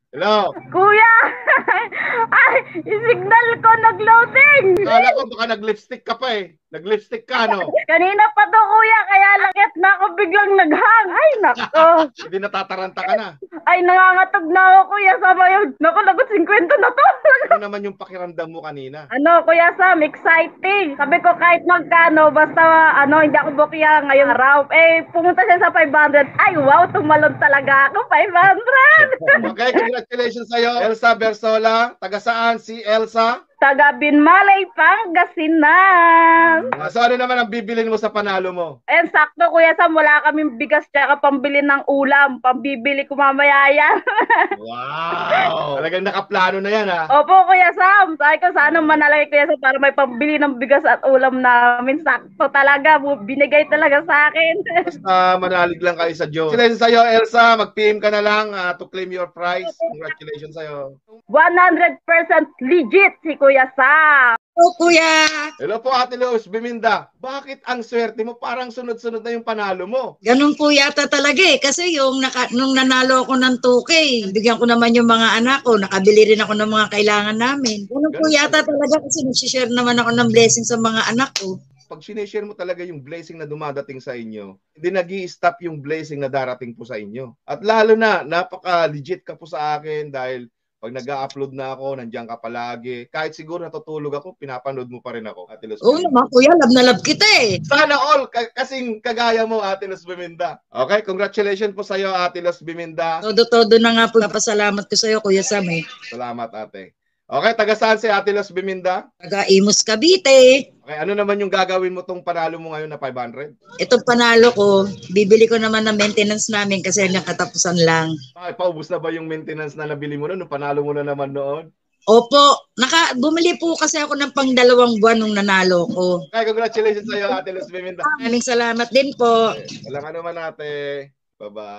Hello? Kuya! Ay, isignal ko nag-loading! Kala ko baka nag-lipstick ka pa eh. Nag-lipstick ka, no? Kanina pa to kuya, kaya langit na ako biglang naghang. Ay, nako. Hindi natataranta ka na. Ay, nangangatog na ako kuya sa mayon. Naku, lagot 50 na to. Ano naman yung pakiramdam mo kanina? Ano, Kuya Sam, exciting. Sabi ko kahit magkano, basta hindi ako bukya ngayong araw. Eh, pumunta siya sa 500. Ay, wow, tumalon talaga ako, 500. Okay, congratulations sa'yo. Elsa Bersola. Taga saan si Elsa? Taga Binmalay, Pangasinan. So ano naman ang bibilin mo sa panalo mo? Ayan, sakto Kuya Sam, wala kaming bigas tsaka pambili ng ulam. Pambibili ko mamaya yan. Wow! Talagang nakaplano na yan, ha? Opo, Kuya Sam. Sabi ko, sana manalay Kuya Sam para may pambili ng bigas at ulam namin. Sakto talaga. Binigay talaga sa akin. Basta manalig lang kayo sa Diyos. Congratulations sa'yo, Elsa. Mag-PM ka na lang to claim your prize. Congratulations sa'yo. 100% legit si Kuya Sam. Oh, kuya. Hello po, Ate Luz Biminda. Bakit ang swerte mo? Parang sunod-sunod na yung panalo mo. Ganun po yata talaga eh. Kasi nung nanalo ako ng 2K, bigyan ko naman yung mga anak ko. Nakabili rin ako ng mga kailangan namin. Ganun po yata talaga kasi nagsishare naman ako ng blessing sa mga anak ko. Pag sinishare mo talaga yung blessing na dumadating sa inyo, hindi nag-i-stop yung blessing na darating po sa inyo. At lalo na, napaka-legit ka po sa akin dahil pag nag-upload na ako, nandiyan ka palagi. Kahit siguro natutulog ako, pinapanood mo pa rin ako, Ate Luz. Oo naman, kuya. Love na love kita eh. Sana all, kasing kagaya mo, Ate Luz Biminda. Okay, congratulations po sa iyo, Ate Luz Biminda. Todo-todo na nga po. Papasalamat ko sa iyo, Kuya Sam eh. Salamat, ate. Okay, taga saan si Ate Luz Biminda? Taga Imus, Cavite. Okay, ano naman yung gagawin mo tong panalo mo ngayon na 500? Itong panalo ko, bibili ko naman ng maintenance namin kasi nakatapusan lang. Ay, paubos na ba yung maintenance na nabili mo noon? Nung panalo mo na naman noon? Opo, bumili po kasi ako ng pang 2 buwan nung nanalo ko. Okay, congratulations sa iyo, Ate Luz Biminda. Maraming salamat din po. Okay, walang ano man, ate. Bye-bye.